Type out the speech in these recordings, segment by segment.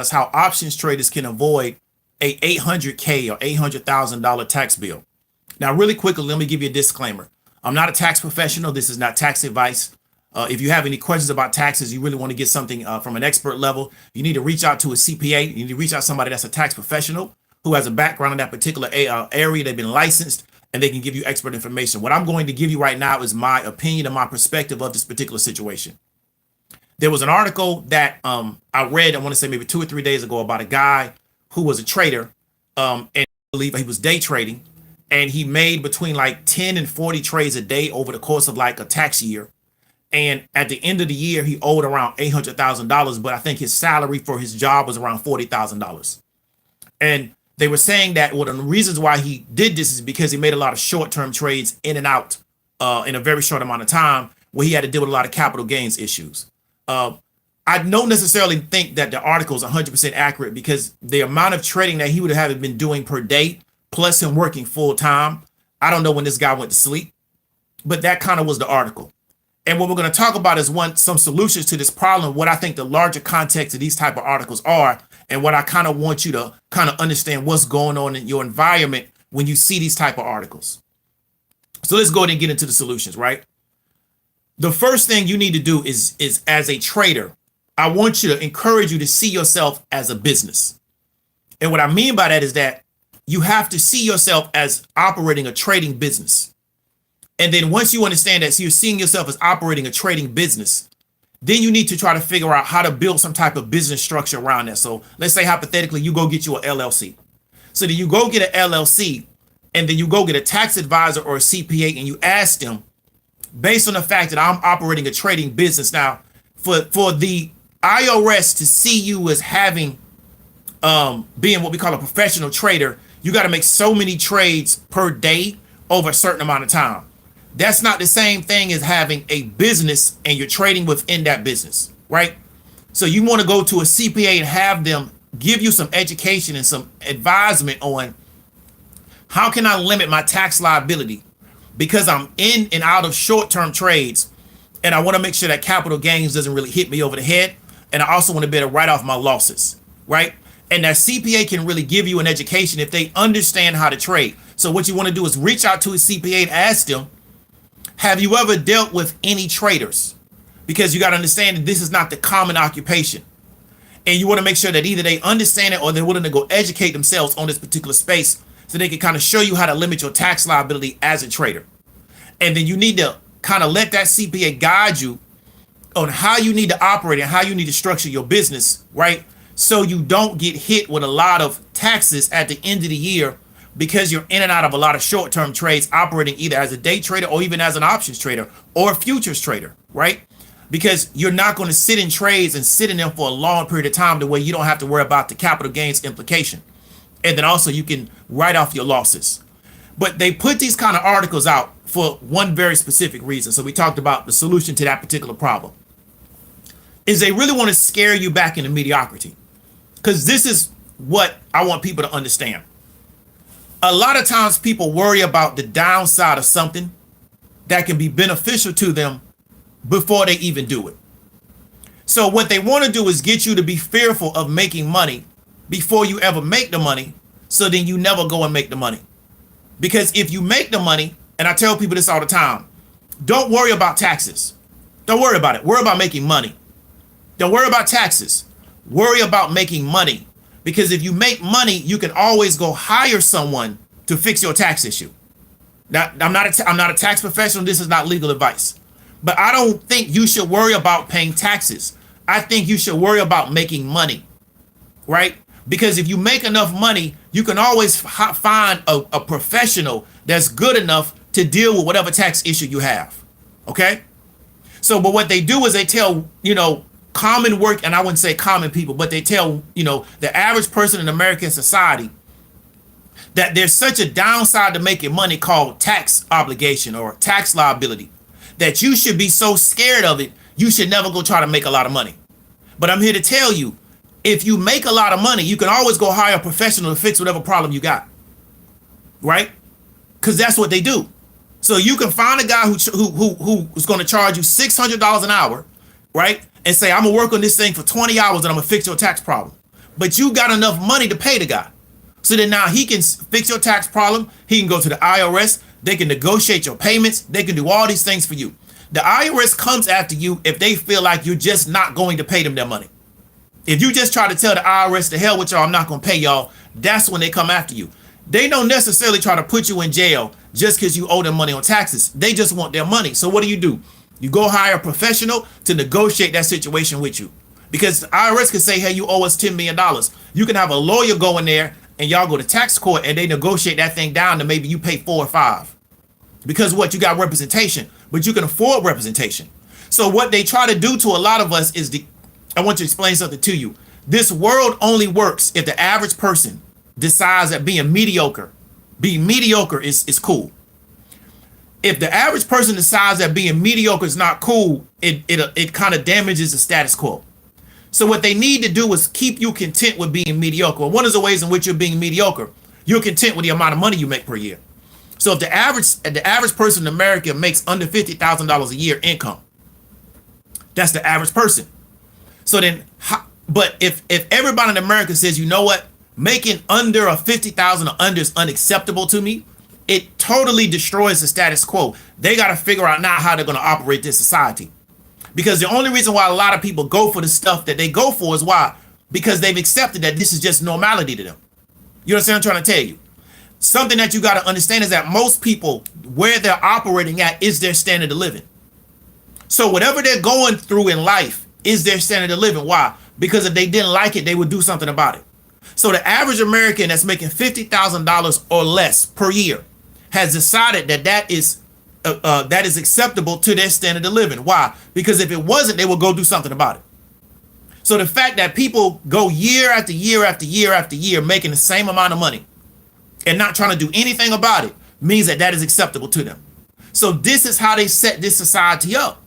us how options traders can avoid a $800K or $800,000 tax bill. Now, really quickly, let me give you a disclaimer. I'm not a tax professional. This is not tax advice. If you have any questions about taxes, you really want to get something from an expert level, you need to reach out to a CPA. You need to reach out to somebody that's a tax professional who has a background in that particular area. They've been licensed and they can give you expert information. What I'm going to give you right now is my opinion and my perspective of this particular situation. There was an article that I read, I want to say maybe 2 or 3 days ago, about a guy who was a trader, and I believe he was day trading, and he made between like 10 and 40 trades a day over the course of like a tax year. And at the end of the year, he owed around $800,000, but I think his salary for his job was around $40,000. And they were saying that one of the reasons why he did this is because he made a lot of short-term trades in and out in a very short amount of time, where he had to deal with a lot of capital gains issues. I don't necessarily think that the article is 100% accurate, because the amount of trading that he would have been doing per day, plus him working full time, I don't know when this guy went to sleep, but that kind of was the article. And what we're going to talk about is some solutions to this problem, what I think the larger context of these type of articles are, and what I kind of want you to kind of understand what's going on in your environment when you see these type of articles. So let's go ahead and get into the solutions, right? The first thing you need to do is as a trader, I want you to encourage you to see yourself as a business. And what I mean by that is that you have to see yourself as operating a trading business. And then once you understand that, so you're seeing yourself as operating a trading business, then you need to try to figure out how to build some type of business structure around that. So let's say hypothetically, you go get you an LLC. So then you go get an LLC, and then you go get a tax advisor or a CPA, and you ask them, based on the fact that I'm operating a trading business now, for the IRS to see you as having being what we call a professional trader, you got to make so many trades per day over a certain amount of time. That's not the same thing as having a business and you're trading within that business, right? So you want to go to a CPA and have them give you some education and some advisement on how can I limit my tax liability, because I'm in and out of short-term trades, and I want to make sure that capital gains doesn't really hit me over the head. And I also want to be able to write off my losses, right? And that CPA can really give you an education if they understand how to trade. So what you want to do is reach out to a CPA and ask them, have you ever dealt with any traders? Because you got to understand that this is not the common occupation. And you want to make sure that either they understand it or they're willing to go educate themselves on this particular space, so they can kind of show you how to limit your tax liability as a trader. And then you need to kind of let that CPA guide you on how you need to operate and how you need to structure your business, right? So you don't get hit with a lot of taxes at the end of the year, because you're in and out of a lot of short-term trades, operating either as a day trader or even as an options trader or a futures trader, right? Because you're not going to sit in trades and sit in them for a long period of time, the way you don't have to worry about the capital gains implication. And then also you can write off your losses. But they put these kind of articles out for one very specific reason. So we talked about the solution to that particular problem is they really want to scare you back into mediocrity. Because this is what I want people to understand. A lot of times people worry about the downside of something that can be beneficial to them before they even do it. So what they want to do is get you to be fearful of making money before you ever make the money, so then you never go and make the money. Because if you make the money, and I tell people this all the time, don't worry about taxes. Don't worry about it. Worry about making money. Don't worry about taxes. Worry about making money. Because if you make money, you can always go hire someone to fix your tax issue. Now, I'm not a tax professional. This is not legal advice. But I don't think you should worry about paying taxes. I think you should worry about making money, right? Because if you make enough money, you can always find a professional that's good enough to deal with whatever tax issue you have, okay? So, but what they do is they tell, common work, and I wouldn't say common people, but they tell, the average person in American society that there's such a downside to making money called tax obligation or tax liability, that you should be so scared of it, you should never go try to make a lot of money. But I'm here to tell you, if you make a lot of money, you can always go hire a professional to fix whatever problem you got, right? Because that's what they do. So you can find a guy who's going to charge you $600 an hour, right? And say, I'm going to work on this thing for 20 hours and I'm going to fix your tax problem. but you got enough money to pay the guy. So then now he can fix your tax problem. He can go to the IRS. They can negotiate your payments. They can do all these things for you. The IRS comes after you if they feel like you're just not going to pay them their money. If you just try to tell the IRS, to hell with y'all, I'm not going to pay y'all, that's when they come after you. They don't necessarily try to put you in jail just because you owe them money on taxes. They just want their money. So what do? You go hire a professional to negotiate that situation with you. Because the IRS can say, hey, you owe us $10 million. You can have a lawyer go in there and y'all go to tax court and they negotiate that thing down to maybe you pay 4 or 5. Because what? You got representation, but you can afford representation. So what they try to do to a lot of us is I want to explain something to you. This world only works if the average person decides that being mediocre is cool. If the average person decides that being mediocre is not cool, it kind of damages the status quo. So what they need to do is keep you content with being mediocre. One of the ways in which you're being mediocre, you're content with the amount of money you make per year. So if the average person in America makes under $50,000 a year income, that's the average person. So then, but if everybody in America says, you know what, making under a 50,000 or under is unacceptable to me, it totally destroys the status quo. They got to figure out now how they're going to operate this society. Because the only reason why a lot of people go for the stuff that they go for is why? Because they've accepted that this is just normality to them. You understand what I'm trying to tell you? Something that you got to understand is that most people, where they're operating at is their standard of living. So whatever they're going through in life is their standard of living. Why? Because if they didn't like it, they would do something about it. So the average American that's making $50,000 or less per year has decided that is acceptable to their standard of living. Why? Because if it wasn't, they would go do something about it. So the fact that people go year after year after year after year making the same amount of money and not trying to do anything about it means that is acceptable to them. So this is how they set this society up.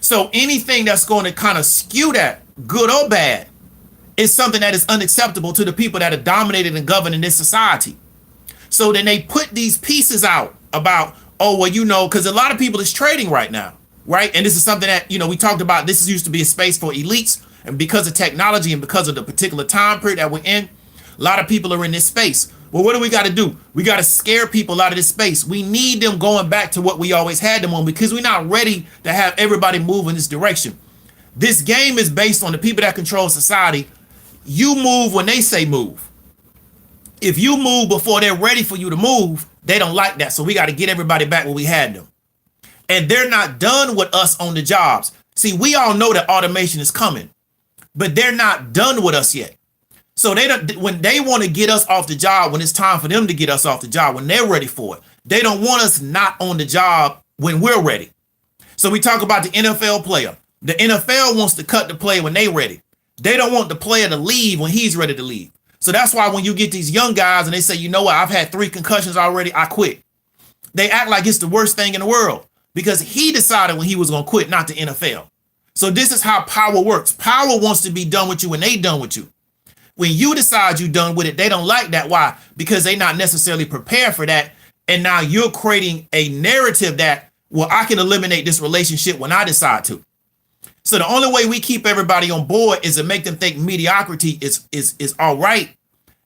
So anything that's going to kind of skew that, good or bad, is something that is unacceptable to the people that are dominated and governing this society. So then they put these pieces out about, oh, well, because a lot of people is trading right now, right? And this is something that, we talked about. This used to be a space for elites. And because of technology and because of the particular time period that we're in, a lot of people are in this space. Well, what do we got to do? We got to scare people out of this space. We need them going back to what we always had them on because we're not ready to have everybody move in this direction. This game is based on the people that control society. You move when they say move. If you move before they're ready for you to move, they don't like that. So we got to get everybody back where we had them. And they're not done with us on the jobs. See, we all know that automation is coming, but they're not done with us yet. So when they want to get us off the job, when it's time for them to get us off the job, when they're ready for it, they don't want us not on the job when we're ready. So we talk about the NFL player. The NFL wants to cut the player when they're ready. They don't want the player to leave when he's ready to leave. So that's why when you get these young guys and they say, you know what, I've had 3 concussions already, I quit. They act like it's the worst thing in the world because he decided when he was going to quit, not the NFL. So this is how power works. Power wants to be done with you when they done with you. When you decide you're done with it, they don't like that. Why? Because they're not necessarily prepared for that. And now you're creating a narrative that, well, I can eliminate this relationship when I decide to. So the only way we keep everybody on board is to make them think mediocrity is all right.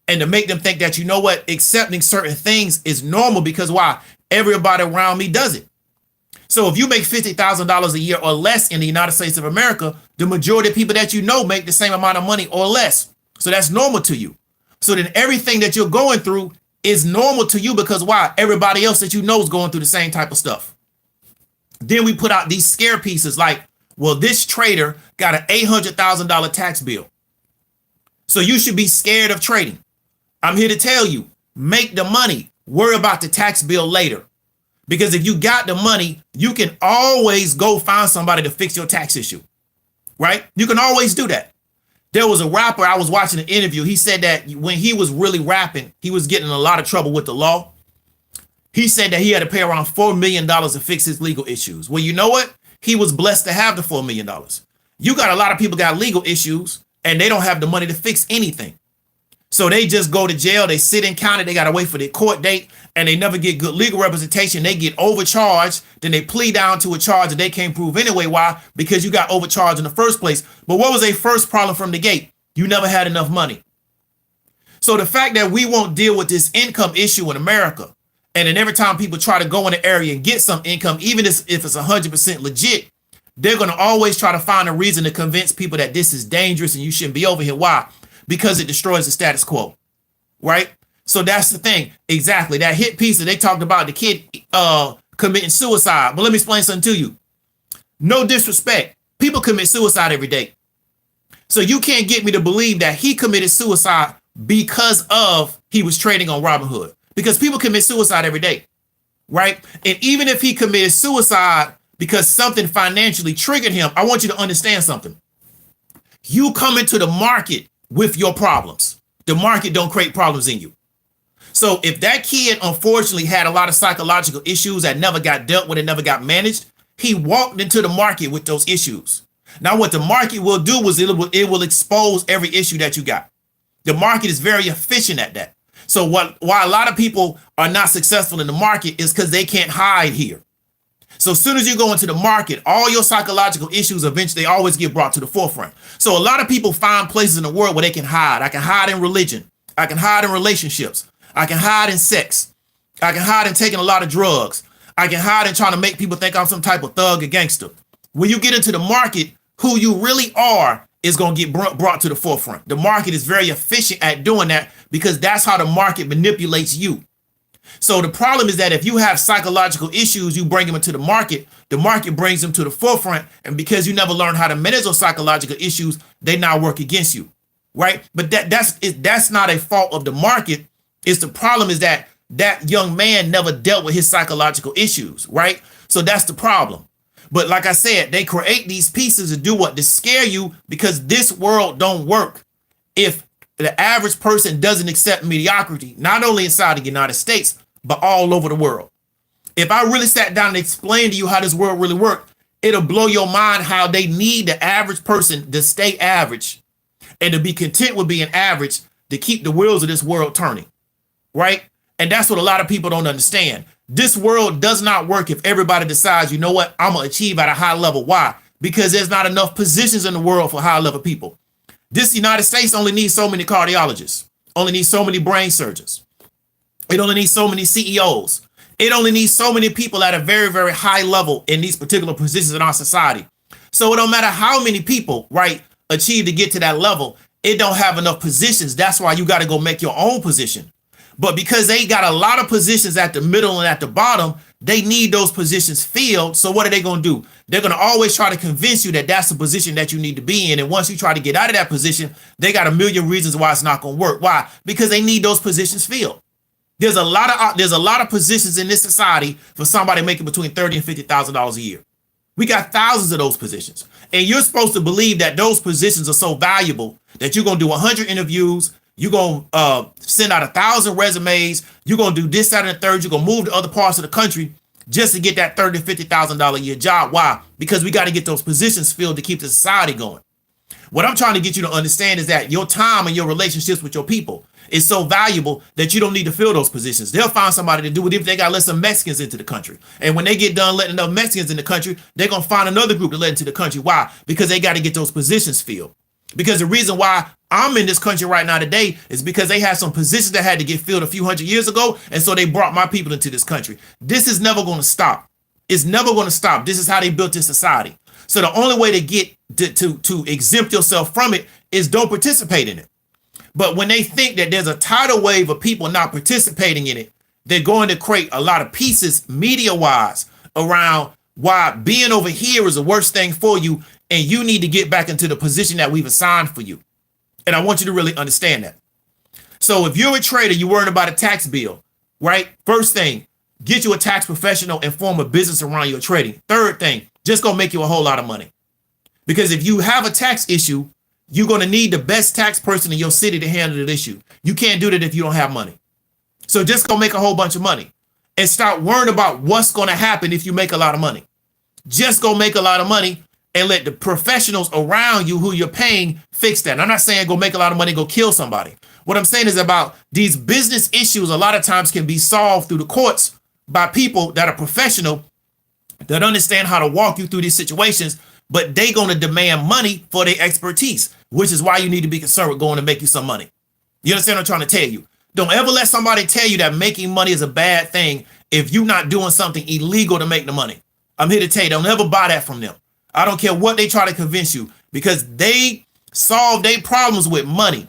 And to make them think that, you know what, accepting certain things is normal because why? Everybody around me does it. So if you make $50,000 a year or less in the United States of America, the majority of people that you know make the same amount of money or less. So that's normal to you. So then everything that you're going through is normal to you because why? Everybody else that you know is going through the same type of stuff. Then we put out these scare pieces like, well, this trader got an $800,000 tax bill. So you should be scared of trading. I'm here to tell you, make the money, worry about the tax bill later. Because if you got the money, you can always go find somebody to fix your tax issue, right? You can always do that. There was a rapper, I was watching an interview. He said that when he was really rapping, he was getting in a lot of trouble with the law. He said that he had to pay around $4 million to fix his legal issues. Well, you know what? He was blessed to have the $4 million. You got a lot of people got legal issues and they don't have the money to fix anything. So they just go to jail. They sit in county. They got to wait for their court date and they never get good legal representation. They get overcharged. Then they plead down to a charge that they can't prove anyway. Why? Because you got overcharged in the first place. But what was their first problem from the gate? You never had enough money. So the fact that we won't deal with this income issue in America, and then every time people try to go in the area and get some income, even if it's 100% legit, they're going to always try to find a reason to convince people that this is dangerous and you shouldn't be over here. Why? Because it destroys the status quo, right? So that's the thing. Exactly. That hit piece that they talked about, the kid committing suicide. But let me explain something to you. No disrespect. People commit suicide every day. So you can't get me to believe that he committed suicide because of he was trading on Robinhood. Because people commit suicide every day, right? And even if he committed suicide because something financially triggered him, I want you to understand something. You come into the market with your problems. The market don't create problems in you. So if that kid unfortunately had a lot of psychological issues that never got dealt with and never got managed, he walked into the market with those issues. Now what the market will do is it will expose every issue that you got. The market is very efficient at that. So why a lot of people are not successful in the market is because they can't hide here. So as soon as you go into the market, all your psychological issues eventually always get brought to the forefront. So a lot of people find places in the world where they can hide. I can hide in religion. I can hide in relationships. I can hide in sex. I can hide in taking a lot of drugs. I can hide in trying to make people think I'm some type of thug or gangster. When you get into the market, who you really are is going to get brought to the forefront. The market is very efficient at doing that because that's how the market manipulates you. So the problem is that if you have psychological issues, you bring them into the market brings them to the forefront. And because you never learn how to manage those psychological issues, they now work against you, right? But that's not a fault of the market. It's the problem is that young man never dealt with his psychological issues, right? So that's the problem. But like I said, they create these pieces to do what? To scare you, because this world don't work if the average person doesn't accept mediocrity, not only inside the United States, but all over the world. If I really sat down and explained to you how this world really works, it'll blow your mind how they need the average person to stay average and to be content with being average to keep the wheels of this world turning, right? And that's what a lot of people don't understand. This world does not work if everybody decides, you know what, I'm going to achieve at a high level. Why? Because there's not enough positions in the world for high level people. This United States only needs so many cardiologists, only needs so many brain surgeons. It only needs so many CEOs. It only needs so many people at a very, very high level in these particular positions in our society. So it don't matter how many people, right, achieve to get to that level. It don't have enough positions. That's why you got to go make your own position. But because they got a lot of positions at the middle and at the bottom, they need those positions filled. So what are they going to do? They're going to always try to convince you that that's the position that you need to be in. And once you try to get out of that position, they got a million reasons why it's not going to work. Why? Because they need those positions filled. There's a lot of positions in this society for somebody making between $30,000 and $50,000 a year. We got thousands of those positions. And you're supposed to believe that those positions are so valuable that you're going to do 100 interviews. You're going to send out 1,000 resumes. You're going to do this, that, and the third. You're going to move to other parts of the country just to get that $30,000 to $50,000 a year job. Why? Because we got to get those positions filled to keep the society going. What I'm trying to get you to understand is that your time and your relationships with your people is so valuable that you don't need to fill those positions. They'll find somebody to do it if they got to let some Mexicans into the country. And when they get done letting enough Mexicans in the country, they're going to find another group to let into the country. Why? Because they got to get those positions filled. Because the reason why I'm in this country right now today is because they had some positions that had to get filled a few hundred years ago. And so they brought my people into this country. This is never going to stop. It's never going to stop. This is how they built this society. So the only way to get to exempt yourself from it is don't participate in it. But when they think that there's a tidal wave of people not participating in it, they're going to create a lot of pieces media-wise around why being over here is the worst thing for you, and you need to get back into the position that we've assigned for you. And I want you to really understand that. So if you're a trader, you're worrying about a tax bill, right? First thing, get you a tax professional and form a business around your trading. Third thing, just gonna make you a whole lot of money. Because if you have a tax issue, you're going to need the best tax person in your city to handle the issue. You can't do that if you don't have money. So just go make a whole bunch of money and start worrying about what's going to happen if you make a lot of money. Just go make a lot of money and let the professionals around you who you're paying fix that. And I'm not saying go make a lot of money, go kill somebody. What I'm saying is about these business issues a lot of times can be solved through the courts by people that are professional, that understand how to walk you through these situations but they going to demand money for their expertise, which is why you need to be concerned with going to make you some money. You understand what I'm trying to tell you? Don't ever let somebody tell you that making money is a bad thing if you're not doing something illegal to make the money. I'm here to tell you, don't ever buy that from them. I don't care what they try to convince you, because they solve their problems with money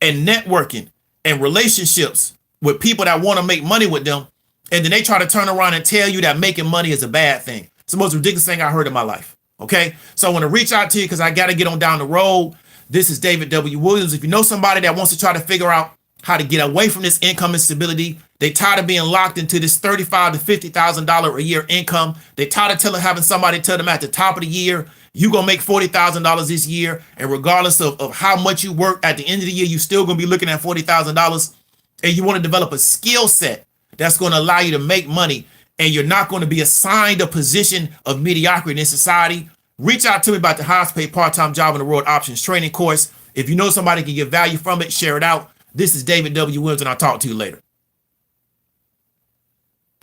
and networking and relationships with people that want to make money with them. And then they try to turn around and tell you that making money is a bad thing. It's the most ridiculous thing I heard in my life. Okay. So I want to reach out to you because I got to get on down the road. This is David W. Williams. If you know somebody that wants to try to figure out how to get away from this income instability, they tired of being locked into this $35,000 to $50,000 a year income. They tired of having somebody tell them at the top of the year, you're going to make $40,000 this year. And regardless of how much you work at the end of the year, you're still going to be looking at $40,000. And you want to develop a skill set that's going to allow you to make money. And you're not going to be assigned a position of mediocrity in society. Reach out to me about the highest paid part-time job in the world options training course. If you know somebody can get value from it, share it out. This is David W. Williams, and I'll talk to you later.